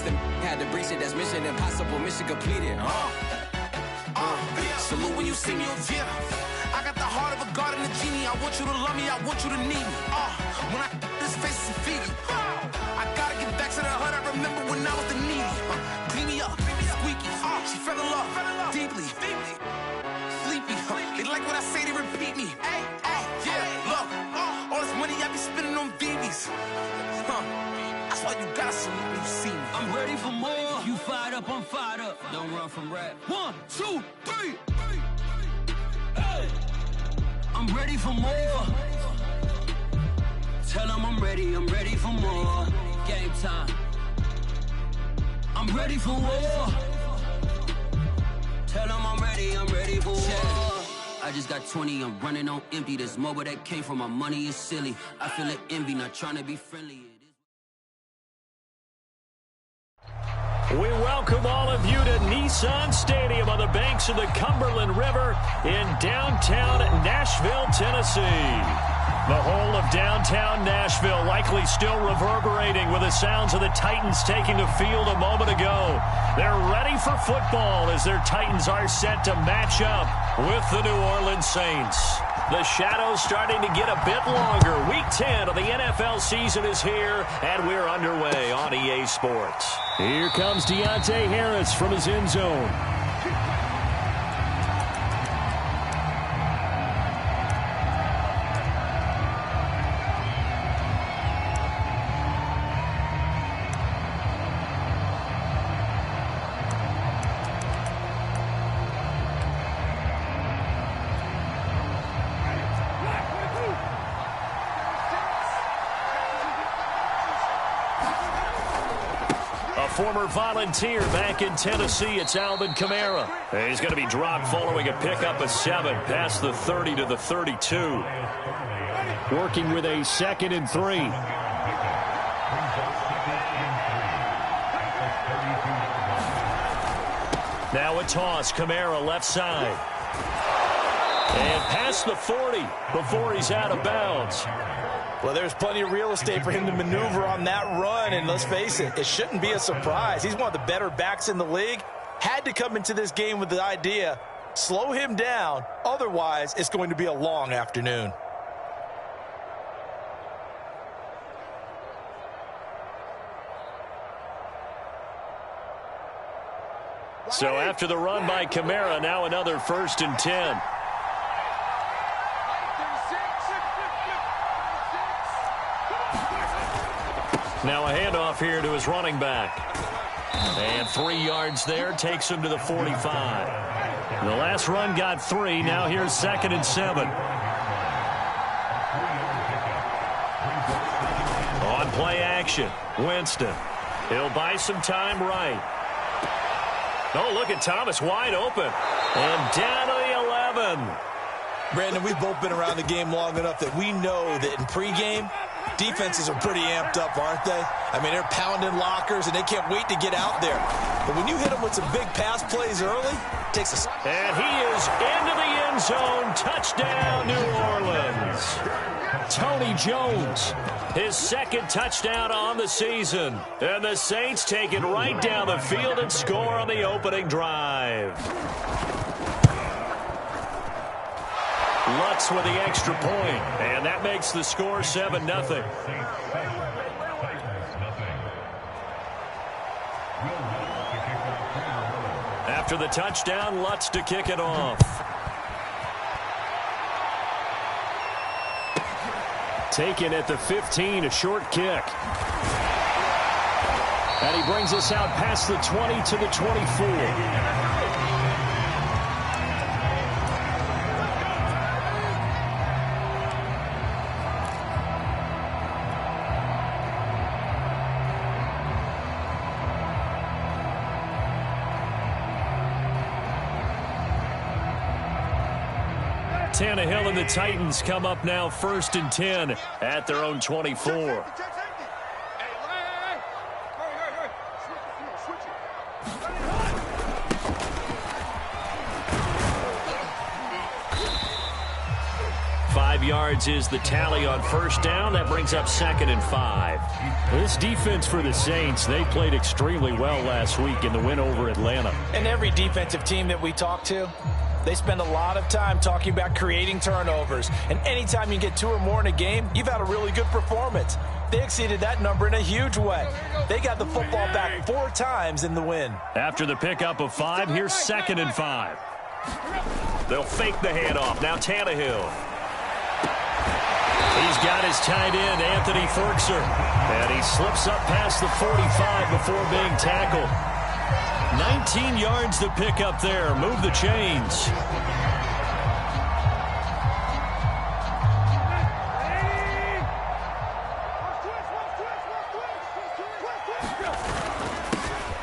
since the had to breach it. That's mission impossible, mission completed. Salute when you see me, yeah. I got the heart of a god and a genie. I want you to love me, I want you to need me. When I this face is Fiji. I gotta get back to the hood. I remember when I was the needy. Clean me up, squeaky. She fell in love deeply. Sleepy. They like what I say, they repeat me. Yeah, look, all this money I be spending on BBs. That's why you gotta salute when you see me. I'm ready for more. You fired up, I'm fired up. Don't run from rap. 1, 2, 3. Hey. I'm ready for more. Tell them I'm ready for more. Game time. I'm ready for war. Tell them I'm ready for war. I just got 20, I'm running on empty. This mobile that came from my money is silly. I feel it envy, not trying to be friendly. We welcome all of you to Nissan Stadium on the banks of the Cumberland River in downtown Nashville, Tennessee. The whole of downtown Nashville likely still reverberating with the sounds of the Titans taking the field a moment ago. They're ready for football as their Titans are set to match up with the New Orleans Saints. The shadows starting to get a bit longer. Week 10 of the NFL season is here, and we're underway on EA Sports. Here comes Deontay Harris from his end zone. Former Volunteer back in Tennessee, it's Alvin Kamara. He's going to be dropped following a pickup of 7 past the 30 to the 32. Working with a 2nd and 3. Now a toss, Kamara left side. And past the 40 before he's out of bounds. Well, there's plenty of real estate for him to maneuver on that run, and let's face it, it shouldn't be a surprise. He's one of the better backs in the league. Had to come into this game with the idea, slow him down, otherwise it's going to be a long afternoon. So after the run by Kamara, now another 1st and 10. Now a handoff here to his running back. And 3 yards there takes him to the 45. The last run got 3. Now here's 2nd and 7. On play action, Winston. He'll buy some time right. Oh, look at Thomas wide open. And down to the 11. Brandon, we've both been around the game long enough that we know that in pregame, defenses are pretty amped up, aren't they? I mean, they're pounding lockers, and they can't wait to get out there. But when you hit them with some big pass plays early, it takes a... And he is into the end zone. Touchdown, New Orleans. Tony Jones, his 2nd touchdown on the season. And the Saints take it right down the field and score on the opening drive. Lutz with the extra point, and that makes the score 7-0. After the touchdown, Lutz to kick it off. Taken at the 15, a short kick. And he brings us out past the 20 to the 24. Tannehill and the Titans come up now 1st and 10 at their own 24. 5 yards is the tally on first down. That brings up 2nd and 5. This defense for the Saints, they played extremely well last week in the win over Atlanta. And every defensive team that we talk to, they spend a lot of time talking about creating turnovers. And anytime you get 2 or more in a game, you've had a really good performance. They exceeded that number in a huge way. They got the football back 4 times in the win. After the pickup of 5, here's 2nd and 5. They'll fake the handoff. Now Tannehill. He's got his tight end, Anthony Ferkser. And he slips up past the 45 before being tackled. 19 yards to pick up there. Move the chains.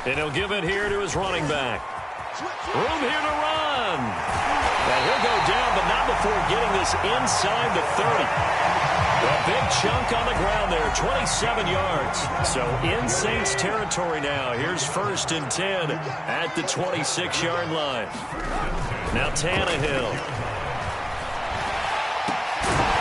And he'll give it here to his running back. Room here to run. And he'll go down, but not before getting this inside the 30. A big chunk on the ground there, 27 yards. So in Saints territory now. Here's 1st and 10 at the 26-yard line. Now Tannehill.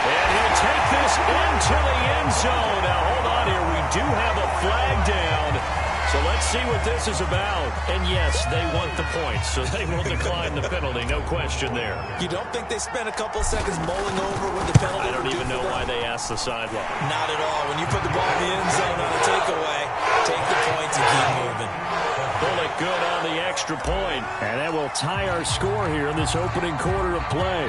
And he'll take this into the end zone. Now hold on here. We do have a flag down. So let's see what this is about. And yes, they want the points, so they will decline the penalty. No question there. You don't think they spent a couple of seconds mulling over what the penalty I don't even know why they they asked the sideline. Not at all. When you put the ball in the end zone on a takeaway, take the points and keep moving. Bullet good on the extra point. And that will tie our score here in this opening quarter of play.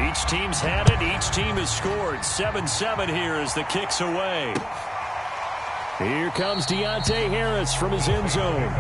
Each team's had it. Each team has scored. 7-7 here as the kick's away. Here comes Deontay Harris from his end zone.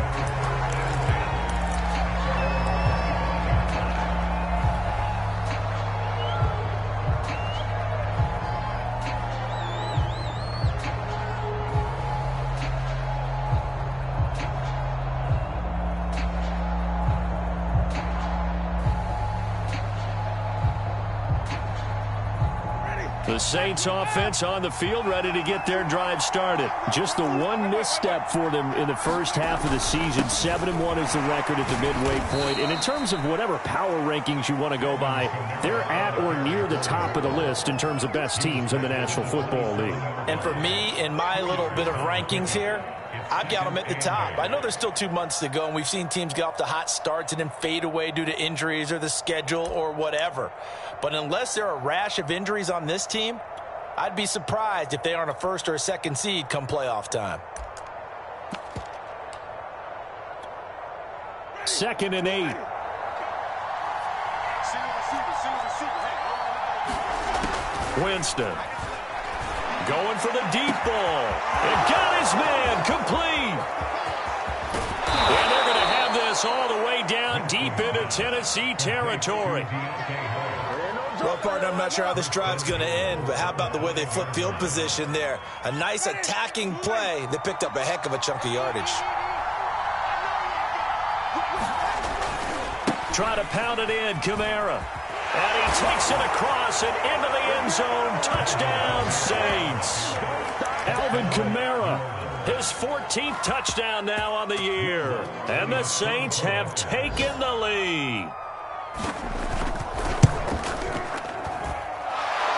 The Saints offense on the field, ready to get their drive started. Just the one misstep for them in the first half of the season. 7-1 is the record at the midway point. And in terms of whatever power rankings you want to go by, they're at or near the top of the list in terms of best teams in the National Football League. And for me, in my little bit of rankings here, I've got them at the top. I know there's still 2 months to go, and we've seen teams get off to hot starts and then fade away due to injuries or the schedule or whatever. But unless there are a rash of injuries on this team, I'd be surprised if they aren't a 1st or a 2nd seed come playoff time. 2nd and 8. Winston going for the deep ball. And got his man complete. And they're going to have this all the way down deep into Tennessee territory. Well, partner, I'm not sure how this drive's going to end, but how about the way they flip field position there? A nice attacking play. They picked up a heck of a chunk of yardage. Try to pound it in, Kamara. And he takes it across and into the end zone. Touchdown, Saints. Alvin Kamara, his 14th touchdown now on the year. And the Saints have taken the lead.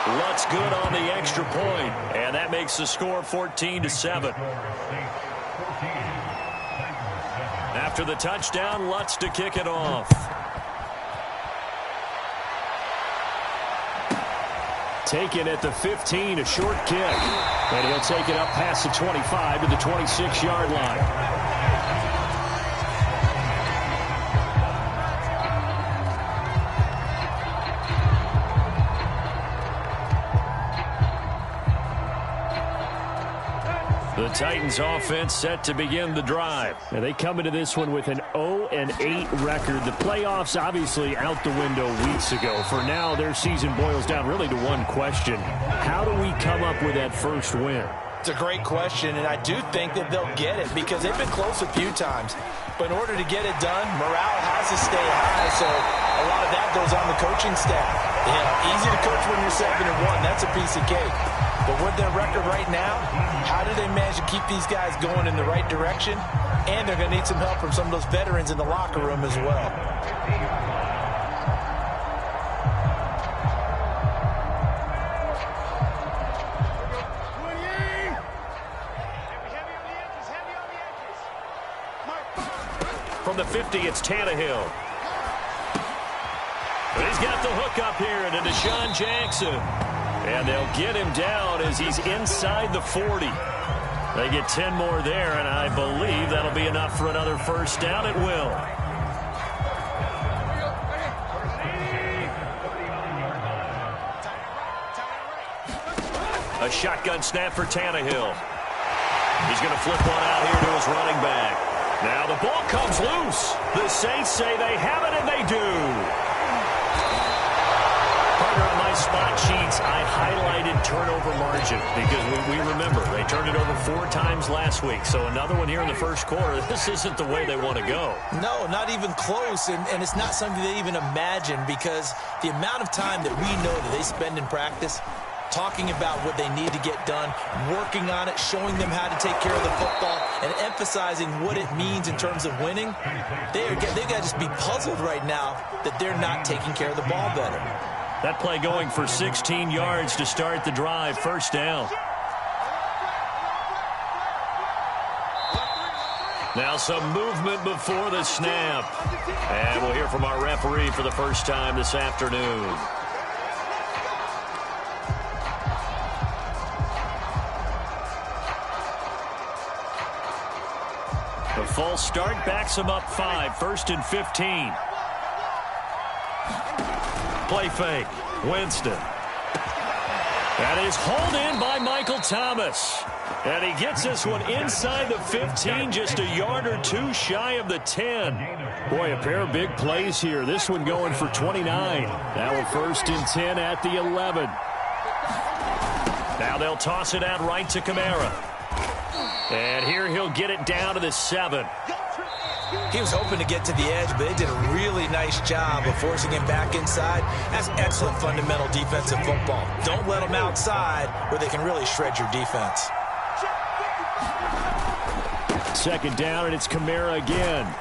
Lutz good on the extra point, and that makes the score 14-7. After the touchdown, Lutz to kick it off. Taken at the 15, a short kick. And he'll take it up past the 25 to the 26-yard line. The Titans offense set to begin the drive. And they come into this one with an 0-8 record. The playoffs obviously out the window weeks ago. For now, their season boils down really to one question. How do we come up with that first win? It's a great question, and I do think that they'll get it because they've been close a few times. But in order to get it done, morale has to stay high, so a lot of that goes on the coaching staff. Yeah, easy to coach when you're 7-1. That's a piece of cake. But with their record right now, how do they manage to keep these guys going in the right direction? And they're going to need some help from some of those veterans in the locker room as well. From the 50, it's Tannehill. He's got the hook up here to Deshaun Jackson. And they'll get him down as he's inside the 40. They get 10 more there, and I believe that'll be enough for another first down. It will. A shotgun snap for Tannehill. He's going to flip one out here to his running back. Now the ball comes loose. The Saints say they have it, and they do. Partner, on my spot sheets, I highlighted turnover margin because we remember they turned it over 4 times last week. So another one here in the first quarter. This isn't the way they want to go. No, not even close, and it's not something they even imagine because the amount of time that we know that they spend in practice talking about what they need to get done, working on it, showing them how to take care of the football, and emphasizing what it means in terms of winning. They've got to just be puzzled right now that they're not taking care of the ball better. That play going for 16 yards to start the drive. First down. Now some movement before the snap. And we'll hear from our referee for the first time this afternoon. The false start backs him up 5. 1st and 15. Play fake. Winston. That is hauled in by Michael Thomas. And he gets this one inside the 15, just a yard or 2 shy of the 10. Boy, a pair of big plays here. This one going for 29. Now a 1st and 10 at the 11. Now they'll toss it out right to Kamara. And here he'll get it down to the 7. He was hoping to get to the edge, but they did a really nice job of forcing him back inside. That's excellent fundamental defensive football. Don't let them outside where they can really shred your defense. 2nd down, and it's Kamara again.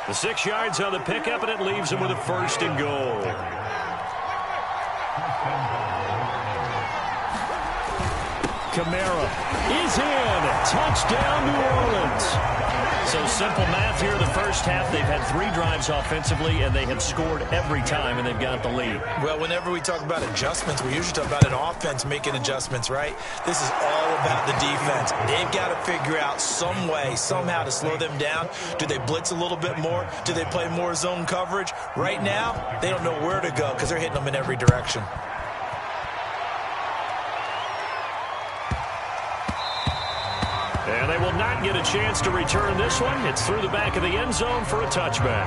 The 6 yards on the pickup, and it leaves him with a 1st and goal. Kamara is in. Touchdown, New Orleans. So simple math here. The first half, they've had 3 drives offensively, and they have scored every time, and they've got the lead. Well, whenever we talk about adjustments, we usually talk about an offense making adjustments, right? This is all about the defense. They've got to figure out some way, somehow to slow them down. Do they blitz a little bit more? Do they play more zone coverage? Right now, they don't know where to go because they're hitting them in every direction. And they will not get a chance to return this one. It's through the back of the end zone for a touchback.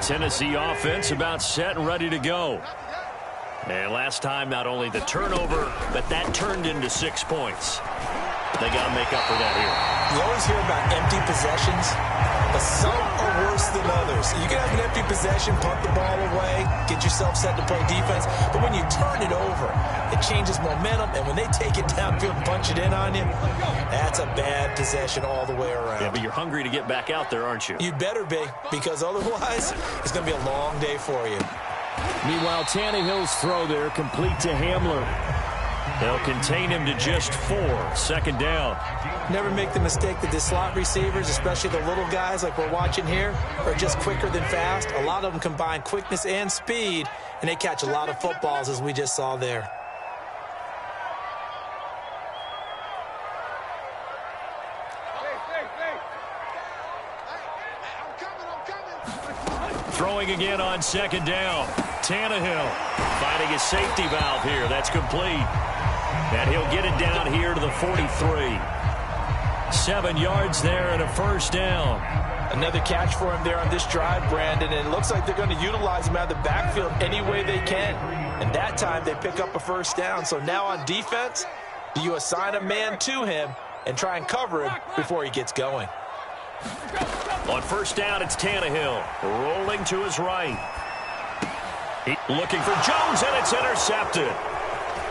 Tennessee offense about set and ready to go. And last time, not only the turnover, but that turned into 6 points. They got to make up for that here. You always hear about empty possessions, but some are worse than others. You can have an empty possession, punt the ball away, get yourself set to play defense, but when you turn it over, it changes momentum, and when they take it downfield and punch it in on you, that's a bad possession all the way around. Yeah, but you're hungry to get back out there, aren't you? You better be, because otherwise, it's going to be a long day for you. Meanwhile, Tannehill's throw there complete to Hamler. They'll contain him to just 4. 2nd down. Never make the mistake that the slot receivers, especially the little guys like we're watching here, are just quicker than fast. A lot of them combine quickness and speed, and they catch a lot of footballs, as we just saw there. Throwing again on 2nd down. Tannehill finding a safety valve here. That's complete. And he'll get it down here to the 43. 7 yards there and a 1st down. Another catch for him there on this drive, Brandon, and it looks like they're going to utilize him out of the backfield any way they can. And that time they pick up a 1st down. So now on defense, do you assign a man to him and try and cover him before he gets going? On 1st down, it's Tannehill rolling to his right. Looking for Jones, and it's intercepted.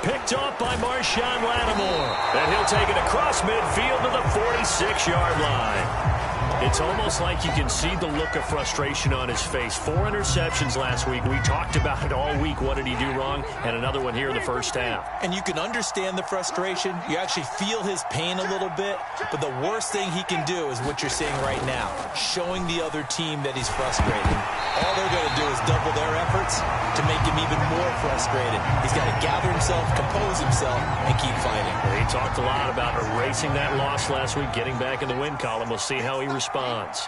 Picked off by Marshawn Lattimore. And he'll take it across midfield to the 46-yard line. It's almost like you can see the look of frustration on his face. 4 interceptions last week. We talked about it all week. What did he do wrong? And another one here in the first half. And you can understand the frustration. You actually feel his pain a little bit. But the worst thing he can do is what you're seeing right now, showing the other team that he's frustrated. All they're going to do is double their efforts to make him even more frustrated. He's got to gather himself, compose himself, and keep fighting. Well, he talked a lot about erasing that loss last week, getting back in the win column. We'll see how he responds.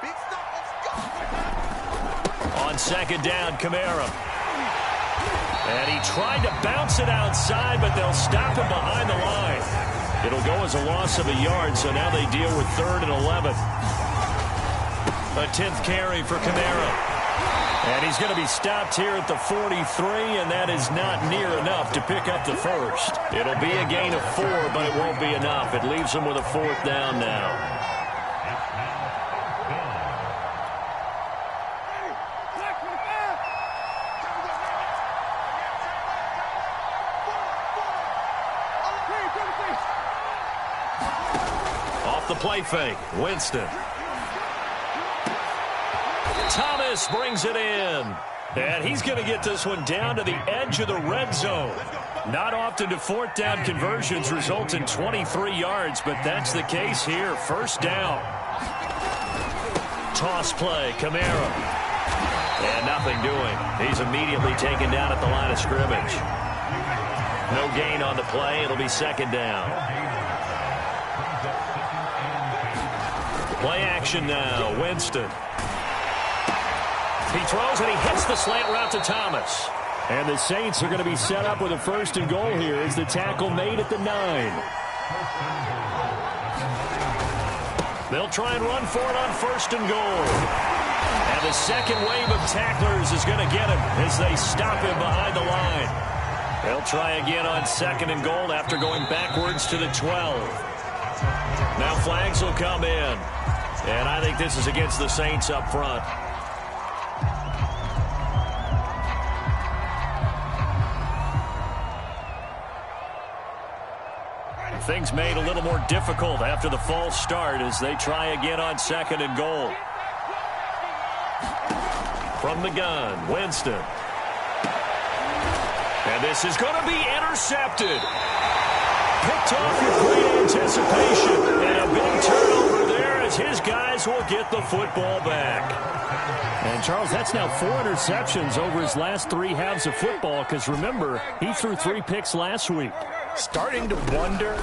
On second down, Kamara. And he tried to bounce it outside, but they'll stop him behind the line. It'll go as a loss of a yard, so now they deal with 3rd and 11. A 10th carry for Kamara. And he's going to be stopped here at the 43, and that is not near enough to pick up the first. It'll be a gain of 4, but it won't be enough. It leaves him with a 4th down now. Off the play fake, Winston. Thomas brings it in. And he's going to get this one down to the edge of the red zone. Not often do 4th down conversions result in 23 yards, but that's the case here. 1st down. Toss play, Kamara. And nothing doing. He's immediately taken down at the line of scrimmage. No gain on the play. It'll be 2nd down. Play action now. Winston. He throws and he hits the slant route to Thomas. And the Saints are going to be set up with a 1st and goal here as the tackle made at the 9. They'll try and run for it on 1st and goal. And the second wave of tacklers is going to get him as they stop him behind the line. They'll try again on 2nd and goal after going backwards to the 12. Now flags will come in. And I think this is against the Saints up front. Things made a little more difficult after the false start as they try again on 2nd and goal. From the gun, Winston. And this is going to be intercepted. Picked off with great anticipation. And a big turnover there as his guys will get the football back. And, Charles, that's now 4 interceptions over his last 3 halves of football because, remember, he threw 3 picks last week. Starting to wonder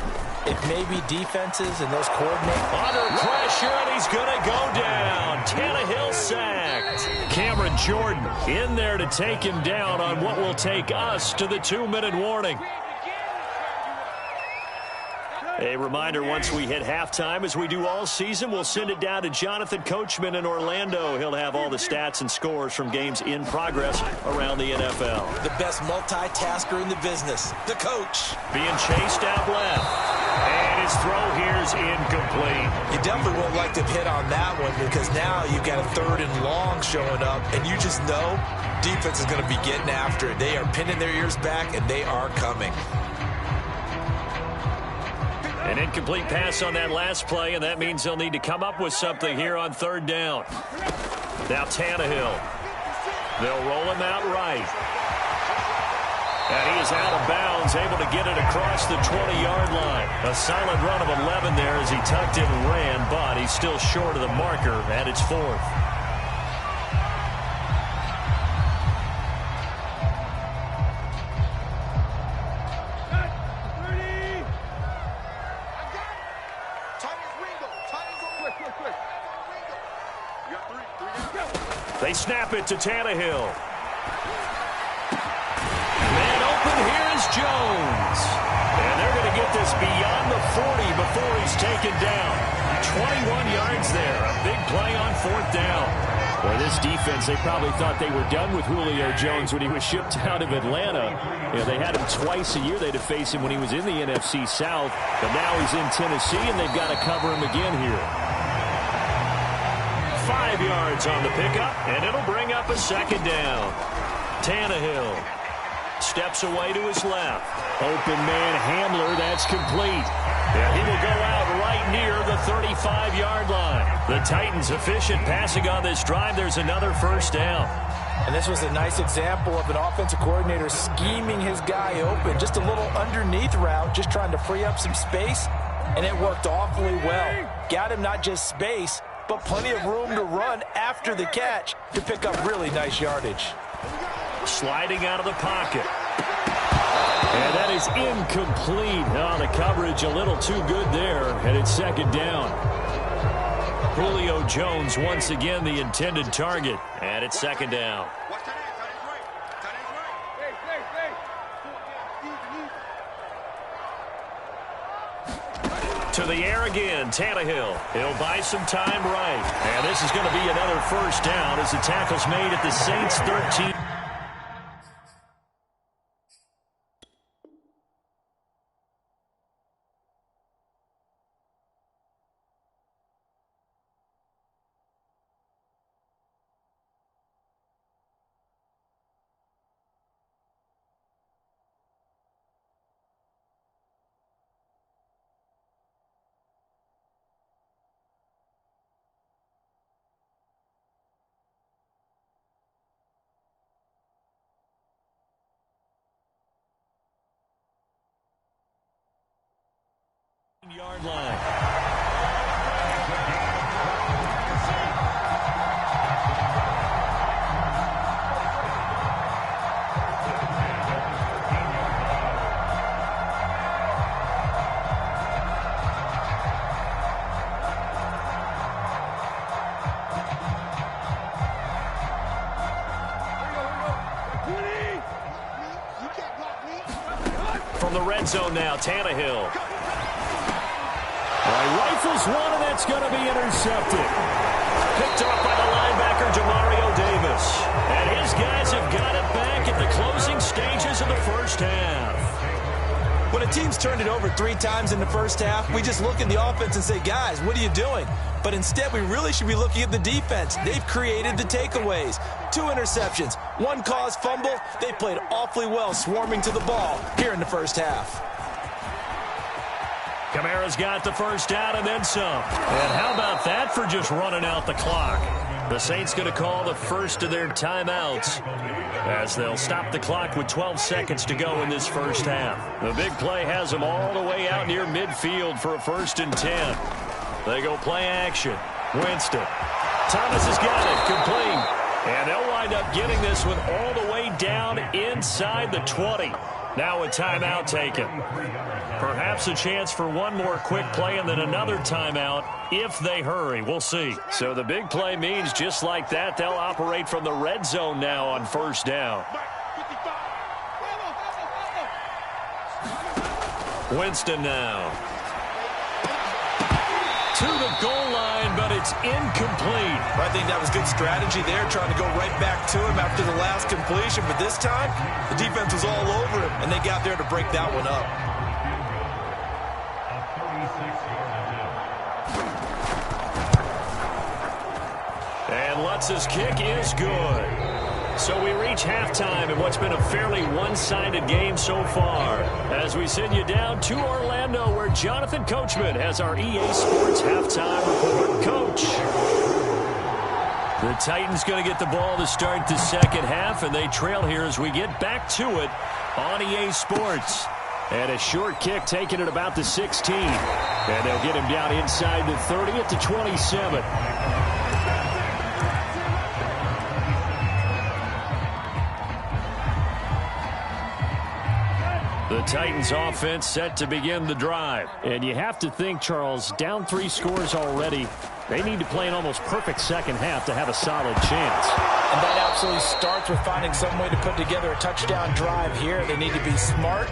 if maybe defenses and those coordinators. Under pressure, and he's going to go down. Tannehill sacked. Cameron Jordan in there to take him down on what will take us to the 2-minute warning. A reminder, once we hit halftime, as we do all season, we'll send it down to Jonathan Coachman in Orlando. He'll have all the stats and scores from games in progress around the NFL. The best multitasker in the business, the coach. Being chased out left. And his throw here's incomplete. You definitely won't like to hit on that one because now you've got a 3rd and long showing up, and you just know defense is going to be getting after it. They are pinning their ears back, and they are coming. An incomplete pass on that last play, and that means they'll need to come up with something here on 3rd down. Now Tannehill. They'll roll him out right. And he is out of bounds, able to get it across the 20-yard line. A solid run of 11 there as he tucked in and ran, but he's still short of the marker, and it's 4th. They snap it to Tannehill. Man open, here is Jones. And they're going to get this beyond the 40 before he's taken down. 21 yards there. A big play on 4th down. Boy, this defense, they probably thought they were done with Julio Jones when he was shipped out of Atlanta. You know, they had him twice a year. They had to face him when he was in the NFC South. But now he's in Tennessee, and they've got to cover him again here. 5 yards on the pickup, and it'll bring up a 2nd down. Tannehill. Steps away to his left. Open man Hamler, that's complete. And he will go out right near the 35-yard line. The Titans efficient passing on this drive. There's another first down. And this was a nice example of an offensive coordinator scheming his guy open. Just a little underneath route, just trying to free up some space. And it worked awfully well. Got him not just space, but plenty of room to run after the catch to pick up really nice yardage. Sliding out of the pocket. And that is incomplete. Oh, the coverage a little too good there, and it's second down. Julio Jones once again the intended target, and it's second down. To the air again, Tannehill. He'll buy some time right. And this is going to be another first down as the tackle's made at the Saints 13. Yard line. From the red zone now, Tannehill. Rifles one, and that's going to be intercepted. Picked off by the linebacker, Demario Davis. And his guys have got it back at the closing stages of the first half. When a team's turned it over 3 times in the first half, we just look at the offense and say, guys, what are you doing? But instead, we really should be looking at the defense. They've created the takeaways. 2 interceptions, 1 caused fumble. They played awfully well swarming to the ball here in the first half. Kamara's got the first down and then some. And how about that for just running out the clock? The Saints going to call the first of their timeouts as they'll stop the clock with 12 seconds to go in this first half. The big play has them all the way out near midfield for a 1st and 10. They go play action. Winston. Thomas has got it. Complete. And they'll wind up getting this one all the way down inside the 20. Now a timeout taken. Perhaps a chance for one more quick play and then another timeout if they hurry. We'll see. So the big play means just like that, they'll operate from the red zone now on first down. Winston now. To the goal line, but it's incomplete. I think that was good strategy there, trying to go right back to him after the last completion. But this time, the defense was all over him, and they got there to break that one up. And Lutz's kick is good. So we reach halftime in what's been a fairly one-sided game so far. As we send you down to Orlando, where Jonathan Coachman has our EA Sports halftime report. Coach. The Titans going to get the ball to start the second half, and they trail here as we get back to it on EA Sports. And a short kick taken at about the 16. And they'll get him down inside the 30 at the 27. The Titans offense set to begin the drive. And you have to think, Charles, down 3 scores already. They need to play an almost perfect second half to have a solid chance. And that absolutely starts with finding some way to put together a touchdown drive here. They need to be smart,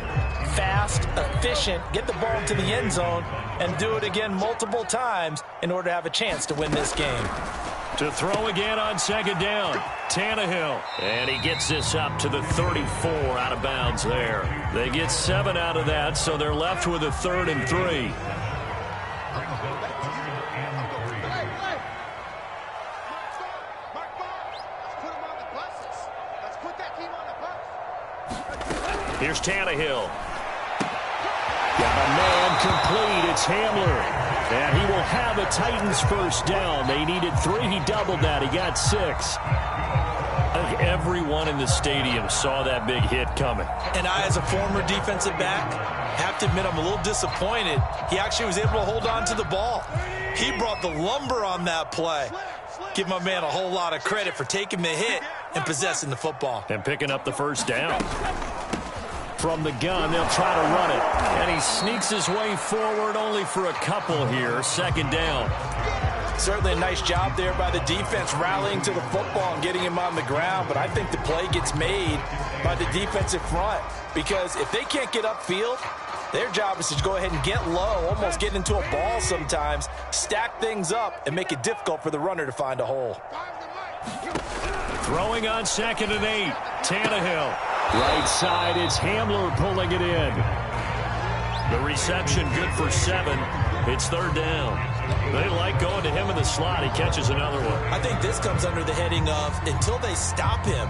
fast, efficient, get the ball to the end zone, and do it again multiple times in order to have a chance to win this game. To throw again on second down, Tannehill. And he gets this up to the 34 out of bounds there. They get 7 out of that, so they're left with a 3rd and 3. Here's Tannehill. Got a man complete. It's Hamler. And he will have a Titans first down. They needed 3. He doubled that. He got 6. I think everyone in the stadium saw that big hit coming. And I, as a former defensive back, have to admit I'm a little disappointed. He actually was able to hold on to the ball. He brought the lumber on that play. Give my man a whole lot of credit for taking the hit and possessing the football. And picking up the first down. From the gun, they'll try to run it. And he sneaks his way forward only for a couple here. Second down. Certainly a nice job there by the defense rallying to the football and getting him on the ground. But I think the play gets made by the defensive front. Because if they can't get upfield, their job is to go ahead and get low, almost get into a ball sometimes, stack things up, and make it difficult for the runner to find a hole. Throwing on 2nd and 8. Tannehill. Right side, it's Hamler pulling it in. The reception good for 7. It's 3rd down. They like going to him in the slot. He catches another one. I think this comes under the heading of, until they stop him,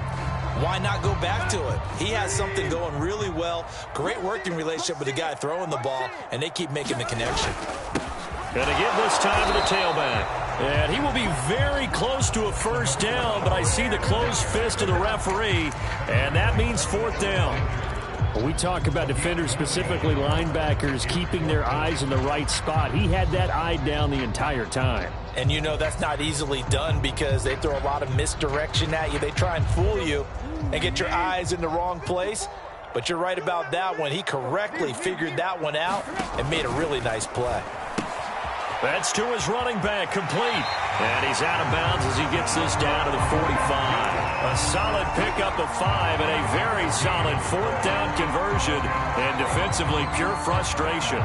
why not go back to it? He has something going really well. Great working relationship with the guy throwing the ball, and they keep making the connection. Going to give this time to the tailback. And he will be very close to a first down, but I see the closed fist of the referee, and that means 4th down. When we talk about defenders, specifically linebackers, keeping their eyes in the right spot, he had that eye down the entire time. And you know that's not easily done because they throw a lot of misdirection at you. They try and fool you and get your eyes in the wrong place. But you're right about that one. He correctly figured that one out and made a really nice play. That's to his running back, complete. And he's out of bounds as he gets this down to the 45. A solid pickup of 5 and a very solid 4th down conversion. And defensively, pure frustration.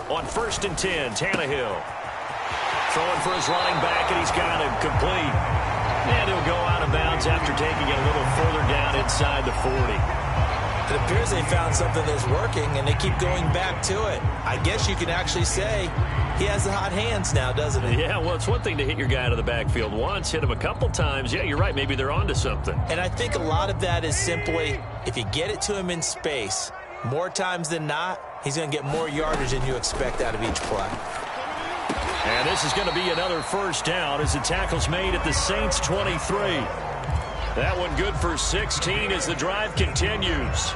On 1st and 10, Tannehill. Throwing for his running back, and he's got him complete. And he'll go out of bounds after taking it a little further down inside the 40. It appears they found something that's working, and they keep going back to it. I guess you can actually say he has the hot hands now, doesn't he? Yeah, well, it's one thing to hit your guy out of the backfield once, hit him a couple times. Yeah, you're right. Maybe they're onto something. And I think a lot of that is simply if you get it to him in space, more times than not, he's going to get more yardage than you expect out of each play. And this is going to be another first down as the tackle's made at the Saints 23. That one good for 16 as the drive continues.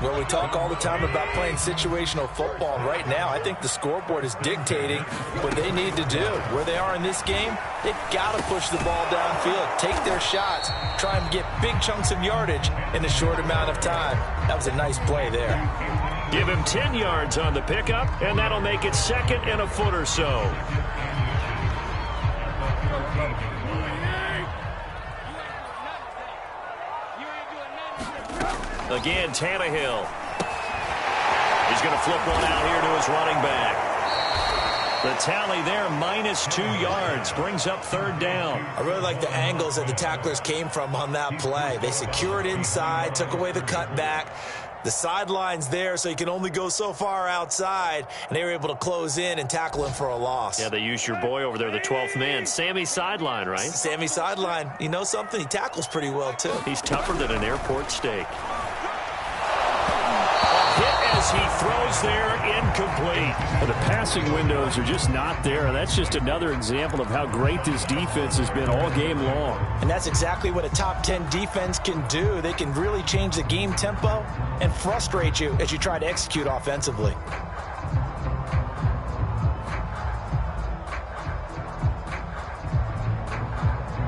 Well, we talk all the time about playing situational football, and right now I think the scoreboard is dictating what they need to do. Where they are in this game, they've got to push the ball downfield, take their shots, try and get big chunks of yardage in a short amount of time. That was a nice play there. Give him 10 yards on the pickup, and that'll make it 2nd and a foot or so. Again, Tannehill. He's going to flip one out here to his running back. The tally there, -2 yards, brings up 3rd down. I really like the angles that the tacklers came from on that play. They secured inside, took away the cutback. The sideline's there, so you can only go so far outside, and they were able to close in and tackle him for a loss. Yeah, they used your boy over there, the 12th man, Sammy Sideline, right? Sammy Sideline. You know something? He tackles pretty well, too. He's tougher than an airport steak. Hit as he throws there, incomplete. The passing windows are just not there. That's just another example of how great this defense has been all game long. And that's exactly what a top 10 defense can do. They can really change the game tempo and frustrate you as you try to execute offensively.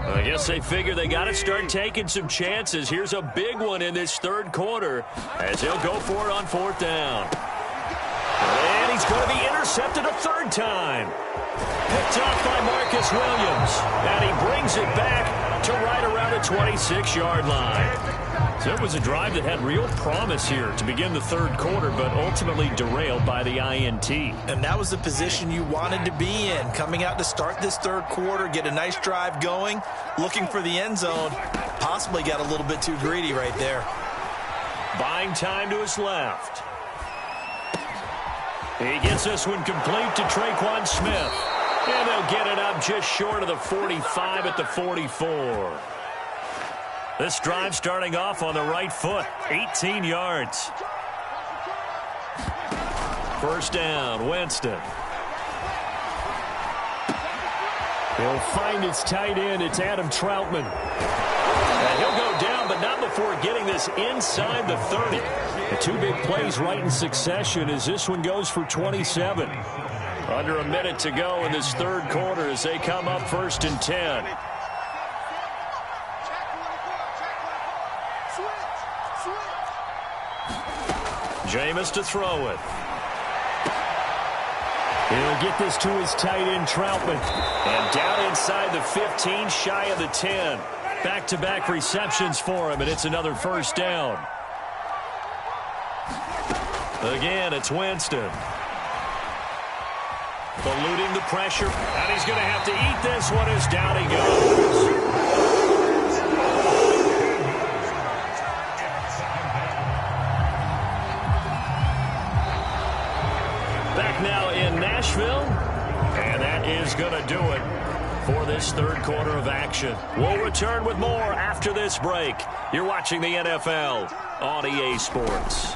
I guess they figure they got to start taking some chances. Here's a big one in this 3rd quarter as he'll go for it on 4th down. And he's going to be intercepted a 3rd time. Picked off by Marcus Williams. And he brings it back to right around the 26-yard line. So it was a drive that had real promise here to begin the third quarter, but ultimately derailed by the INT. And that was the position you wanted to be in, coming out to start this third quarter, get a nice drive going, looking for the end zone. Possibly got a little bit too greedy right there. Buying time to his left. He gets this one complete to Traquan Smith. And they'll get it up just short of the 45 at the 44. This drive starting off on the right foot, 18 yards. First down, Winston. He'll find his tight end. It's Adam Troutman. And he'll go down, but not before getting this inside the 30. The two big plays right in succession as this one goes for 27. Under a minute to go in this third quarter as they come up 1st and 10. Jameis to throw it. He'll get this to his tight end, Troutman. And down inside the 15, shy of the 10. Back-to-back receptions for him, and it's another first down. Again, it's Winston. Eluding the pressure, and he's going to have to eat this one as down he goes. Back now in Nashville, and that is going to do it for this third quarter of action. We'll return with more after this break. You're watching the NFL on EA Sports.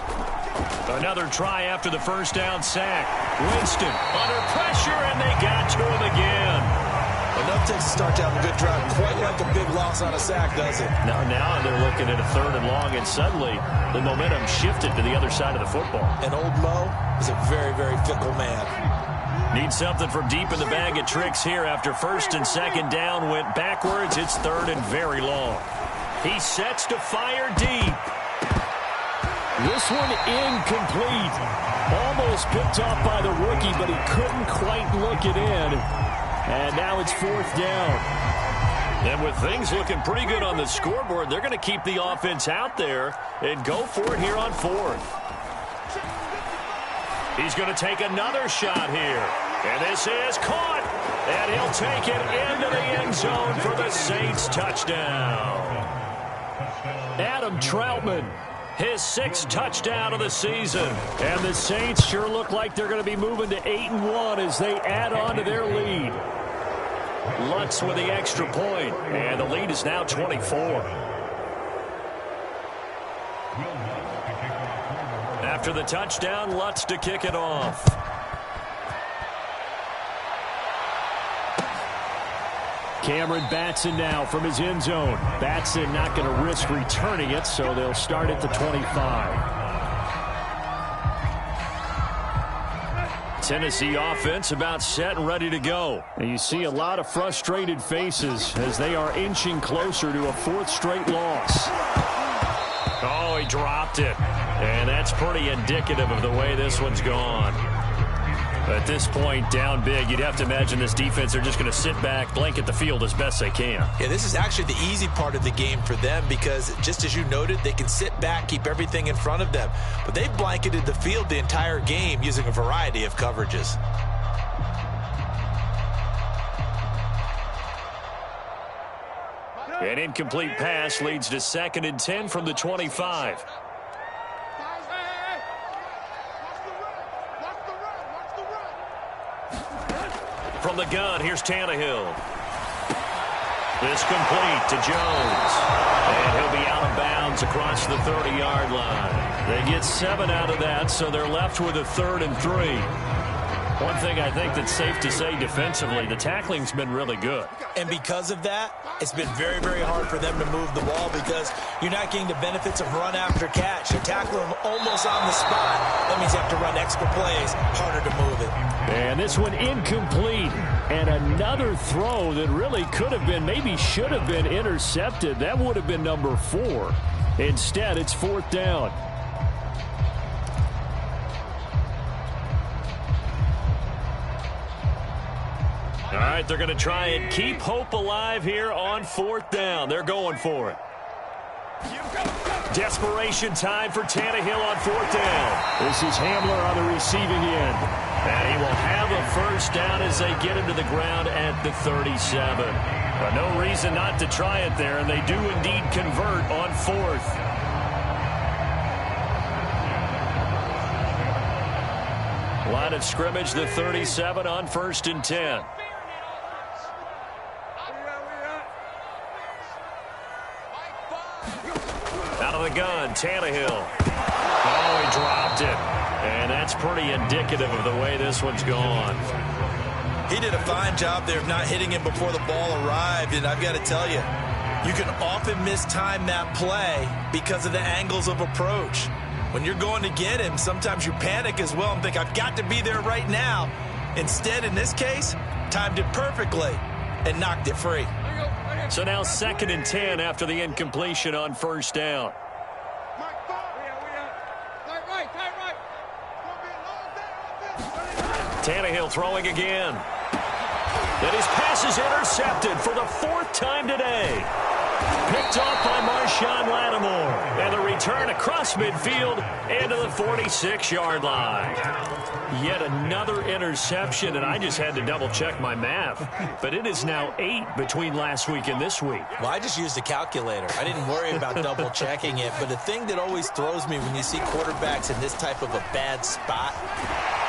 Another try after the first down sack. Winston under pressure, and they got to him again. Enough takes to start to have a good drive. Quite like a big loss on a sack, does it? Now they're looking at a 3rd and long, and suddenly the momentum shifted to the other side of the football. And old Mo is a very, very fickle man. Need something from deep in the bag of tricks here after 1st and 2nd down went backwards. It's 3rd and very long. He sets to fire deep. This one incomplete. Almost picked off by the rookie, but he couldn't quite look it in. And now it's 4th down. And with things looking pretty good on the scoreboard, they're going to keep the offense out there and go for it here on 4th. He's going to take another shot here. And this is caught. And he'll take it into the end zone for the Saints touchdown. Adam Troutman, his 6th touchdown of the season. And the Saints sure look like they're going to be moving to 8-1 as they add on to their lead. Lutz with the extra point, and the lead is now 24. After the touchdown, Lutz to kick it off. Cameron Batson now from his end zone. Batson not going to risk returning it, so they'll start at the 25. Tennessee offense about set and ready to go. And you see a lot of frustrated faces as they are inching closer to a 4th straight loss. Oh, he dropped it. And that's pretty indicative of the way this one's gone. At this point, down big, you'd have to imagine this defense are just going to sit back, blanket the field as best they can. Yeah, this is actually the easy part of the game for them because, just as you noted, they can sit back, keep everything in front of them. But they've blanketed the field the entire game using a variety of coverages. An incomplete pass leads to 2nd and 10 from the 25. From the gun, here's Tannehill. This complete to Jones. And he'll be out of bounds across the 30-yard line. They get 7 out of that, so they're left with a 3rd and 3. One thing I think that's safe to say defensively, the tackling's been really good. And because of that, it's been very, very hard for them to move the ball because you're not getting the benefits of run after catch. You're tackling them almost on the spot. That means you have to run extra plays, harder to move it. And this one incomplete. And another throw that really could have been, maybe should have been intercepted. That would have been number 4. Instead, it's 4th down. All right, they're going to try and keep hope alive here on 4th down. They're going for it. Desperation time for Tannehill on 4th down. This is Hamler on the receiving end. And he will have a first down as they get him to the ground at the 37. But no reason not to try it there, and they do indeed convert on 4th. Line of scrimmage, the 37 on 1st and 10. Out of the gun, Tannehill. Oh, he dropped it. And that's pretty indicative of the way this one's gone. He did a fine job there of not hitting him before the ball arrived, and I've got to tell you, you can often mistime that play because of the angles of approach. When you're going to get him, sometimes you panic as well and think, I've got to be there right now. Instead, in this case, timed it perfectly and knocked it free. So now 2nd and 10 after the incompletion on 1st down. Tannehill throwing again. And his pass is intercepted for the 4th time today. Picked off by Marshawn Lattimore. And the return across midfield into the 46-yard line. Yet another interception, and I just had to double-check my math. But it is now 8 between last week and this week. Well, I just used a calculator. I didn't worry about double-checking it. But the thing that always throws me when you see quarterbacks in this type of a bad spot,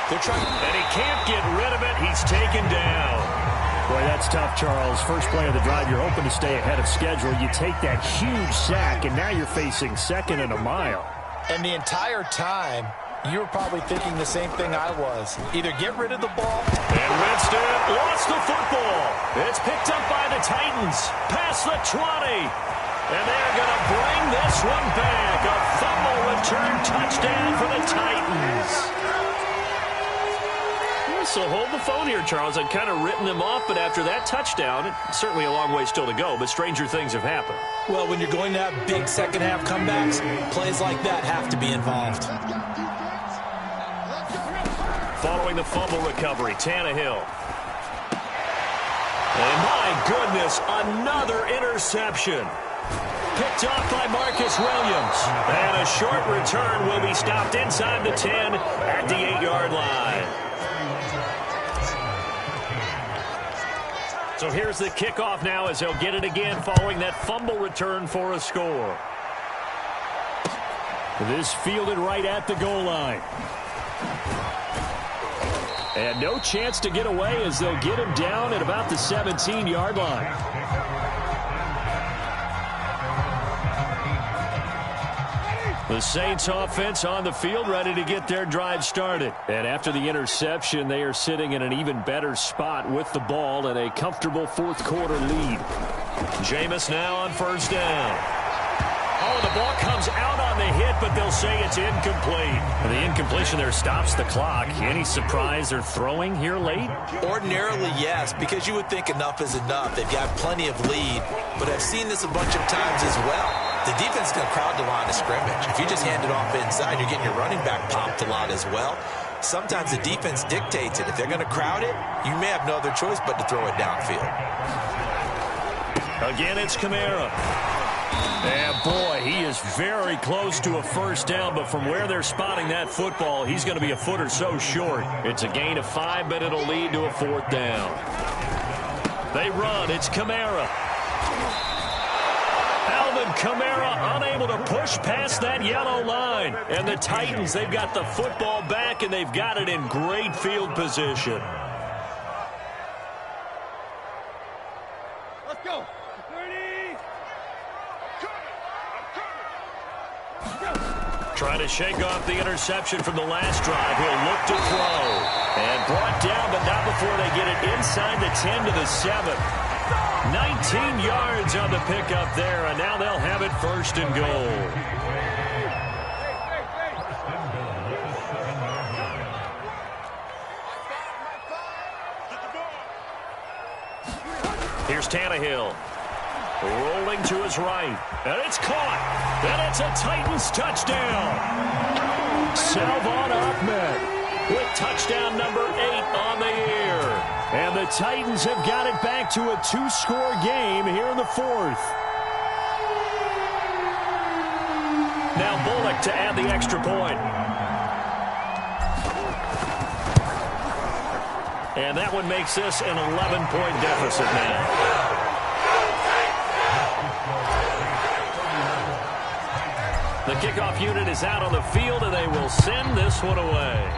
they're trying. And he can't get rid of it. He's taken down. Boy, that's tough, Charles. First play of the drive, you're hoping to stay ahead of schedule. You take that huge sack, and now you're facing 2nd and a mile. And the entire time, you were probably thinking the same thing I was. Either get rid of the ball. And Winston lost the football. It's picked up by the Titans. Past the 20. And they're going to bring this one back. A fumble return touchdown for the Titans. So hold the phone here, Charles. I'd kind of written them off, but after that touchdown, it's certainly a long way still to go, but stranger things have happened. Well, when you're going to have big second-half comebacks, plays like that have to be involved. Following the fumble recovery, Tannehill. And my goodness, another interception. Picked off by Marcus Williams. And a short return will be stopped inside the 10 at the 8-yard line. So here's the kickoff now as they'll get it again following that fumble return for a score. This fielded right at the goal line. And no chance to get away as they'll get him down at about the 17-yard line. The Saints offense on the field ready to get their drive started. And after the interception, they are sitting in an even better spot with the ball and a comfortable 4th quarter lead. Jameis now on 1st down. Oh, the ball comes out on the hit, but they'll say it's incomplete. And the incompletion there stops the clock. Any surprise they're throwing here late? Ordinarily, yes, because you would think enough is enough. They've got plenty of lead, but I've seen this a bunch of times as well. The defense is going to crowd the line of scrimmage. If you just hand it off inside, you're getting your running back popped a lot as well. Sometimes the defense dictates it. If they're going to crowd it, you may have no other choice but to throw it downfield. Again, it's Kamara. And boy, he is very close to a first down, but from where they're spotting that football, he's going to be a foot or so short. It's a gain of 5, but it'll lead to a 4th down. They run. It's Kamara. Alvin Kamara unable to push past that yellow line. And the Titans, they've got the football back, and they've got it in great field position. Let's go. 30. Trying to shake off the interception from the last drive. He'll look to throw. And brought down, but not before they get it inside the 10 to the 7. 19 yards on the pickup there, and now they'll have it 1st and goal. Here's Tannehill. Rolling to his right. And it's caught. And it's a Titans touchdown. Salvon Ahmed with touchdown number 8 on the year. And the Titans have got it back to a 2-score game here in the 4th. Now Bullock to add the extra point. And that one makes this an 11-point deficit now. The kickoff unit is out on the field, and they will send this one away.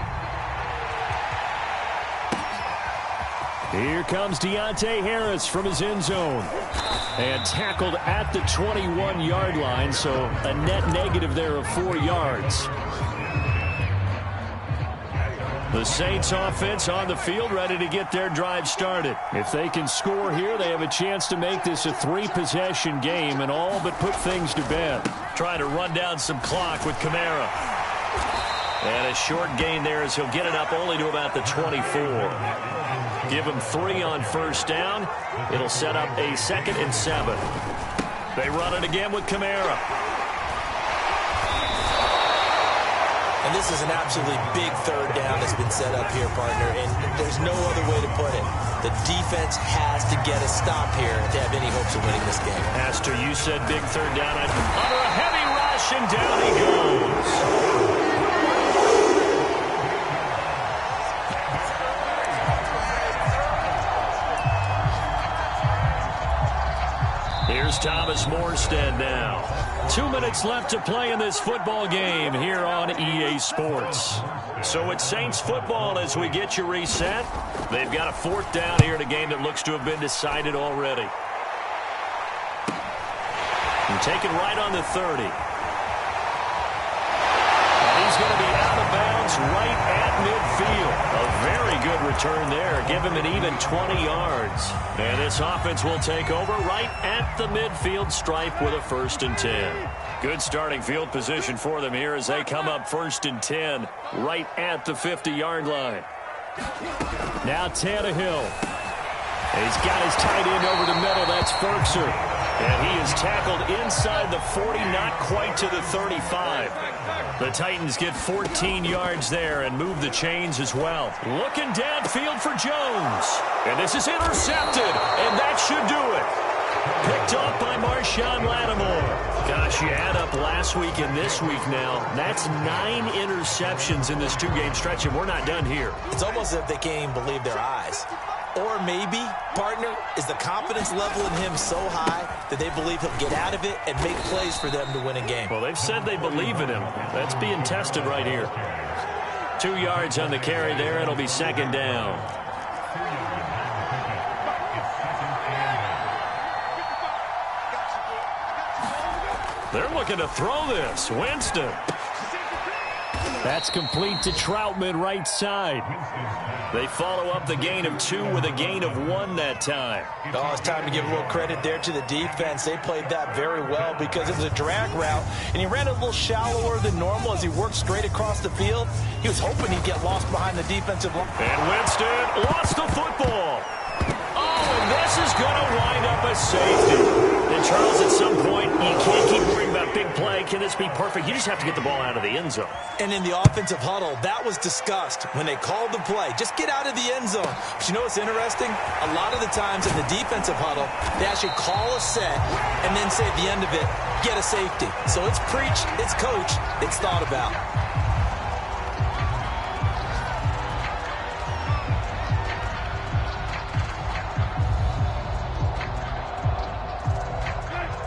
Here comes Deontay Harris from his end zone. And tackled at the 21-yard line, so a net negative there of 4 yards. The Saints offense on the field, ready to get their drive started. If they can score here, they have a chance to make this a 3-possession game and all but put things to bed. Trying to run down some clock with Kamara. And a short gain there as he'll get it up only to about the 24. Give him 3 on first down. It'll set up a 2nd and 7. They run it again with Kamara. And this is an absolutely big third down that's been set up here, partner, and there's no other way to put it. The defense has to get a stop here to have any hopes of winning this game. Pastor, you said big third down. Under a heavy rush, and down he goes. Here's Thomas Morstead now. 2 minutes left to play in this football game here on EA Sports. So it's Saints football as we get you reset. They've got a 4th down here in a game that looks to have been decided already. And taken right on the 30. And he's going to be out of bounds right at midfield. A very good return there. Give him an even 20 yards. And this offense will take over right at the midfield stripe with a 1st and 10. Good starting field position for them here as they come up 1st and 10 right at the 50-yard line. Now Tannehill. He's got his tight end over the middle. That's Ferkser. And he is tackled inside the 40, not quite to the 35. The Titans get 14 yards there and move the chains as well. Looking downfield for Jones. And this is intercepted, and that should do it. Picked off by Marshawn Lattimore. Gosh, you add up last week and this week now. That's 9 interceptions in this 2-game stretch, and we're not done here. It's almost as if they can't even believe their eyes. Or maybe, partner, is the confidence level in him so high that they believe he'll get out of it and make plays for them to win a game. Well, they've said they believe in him. That's being tested right here. 2 yards on the carry there. It'll be 2nd down. They're looking to throw this. Winston. That's complete to Troutman right side. They follow up the gain of 2 with a gain of 1 that time. Oh, it's time to give a little credit there to the defense. They played that very well because it was a drag route, and he ran a little shallower than normal as he worked straight across the field. He was hoping he'd get lost behind the defensive line. And Winston lost the football. Oh, and this is going to wind up a safety. And Charles, at some point, you can't keep worrying about big play. Can this be perfect? You just have to get the ball out of the end zone. And in the offensive huddle, that was discussed when they called the play. Just get out of the end zone. But you know what's interesting? A lot of the times in the defensive huddle, they actually call a set and then say at the end of it, get a safety. So it's preached, it's coached, it's thought about.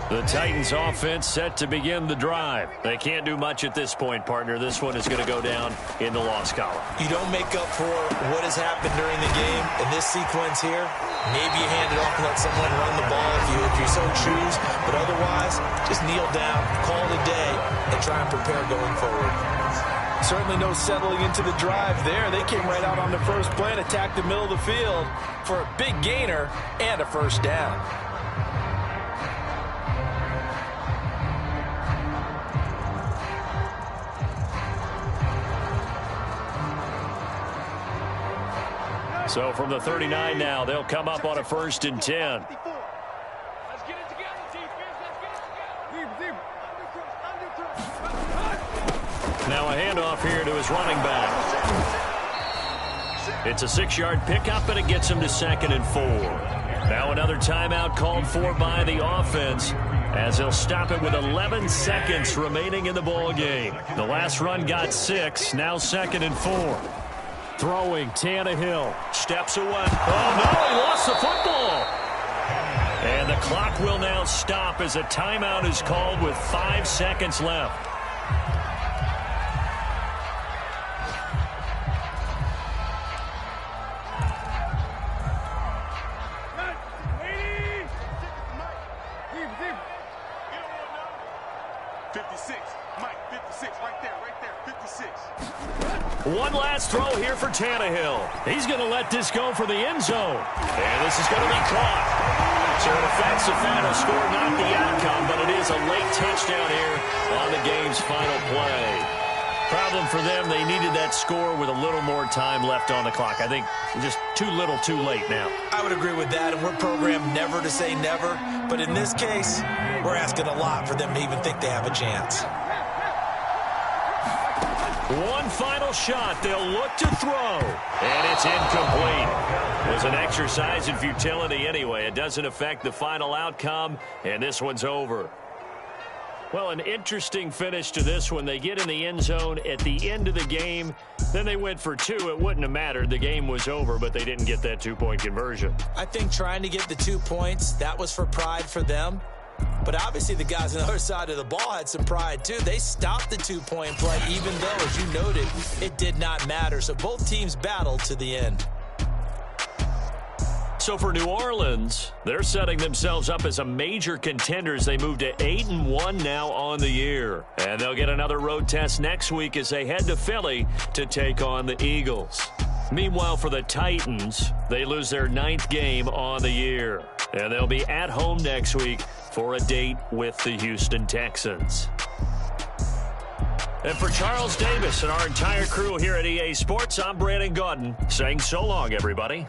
The Titans offense set to begin the drive. They can't do much at this point, partner. This one is going to go down in the loss column. You don't make up for what has happened during the game in this sequence here. Maybe you hand it off and let someone run the ball if you so choose. But otherwise, just kneel down, call it a day, and try and prepare going forward. Certainly no settling into the drive there. They came right out on the first play and attacked the middle of the field for a big gainer and a 1st down. So from the 39 now, they'll come up on a 1st and 10. Let's get it together, defense. Let's get it together. Now a handoff here to his running back. It's a 6-yard pickup, and it gets him to 2nd and 4. Now another timeout called for by the offense. as they'll stop it with 11 seconds remaining in the ball game. The last run got 6, now 2nd and 4. Throwing, Tannehill steps away. Oh, no, he lost the football. And the clock will now stop as a timeout is called with 5 seconds left. One last throw here for Tannehill. He's going to let this go for the end zone. And this is going to be caught. So it affects the final score, not the outcome, but it is a late touchdown here on the game's final play. Problem for them, they needed that score with a little more time left on the clock. I think just too little, too late now. I would agree with that, and we're programmed never to say never. But in this case, we're asking a lot for them to even think they have a chance. One final shot. They'll look to throw. And it's incomplete. It was an exercise in futility anyway. It doesn't affect the final outcome, and this one's over. Well, an interesting finish to this one. They get in the end zone at the end of the game. Then they went for 2. It wouldn't have mattered. The game was over, but they didn't get that 2-point conversion. I think trying to get the 2 points, that was for pride for them. But obviously the guys on the other side of the ball had some pride too. They stopped the 2-point play, even though, as you noted, it did not matter. So both teams battled to the end. So for New Orleans, they're setting themselves up as a major contender as they move to 8-1 now on the year. And they'll get another road test next week as they head to Philly to take on the Eagles. Meanwhile, for the Titans, they lose their 9th game on the year. And they'll be at home next week for a date with the Houston Texans. And for Charles Davis and our entire crew here at EA Sports, I'm Brandon Gaudin saying so long, everybody.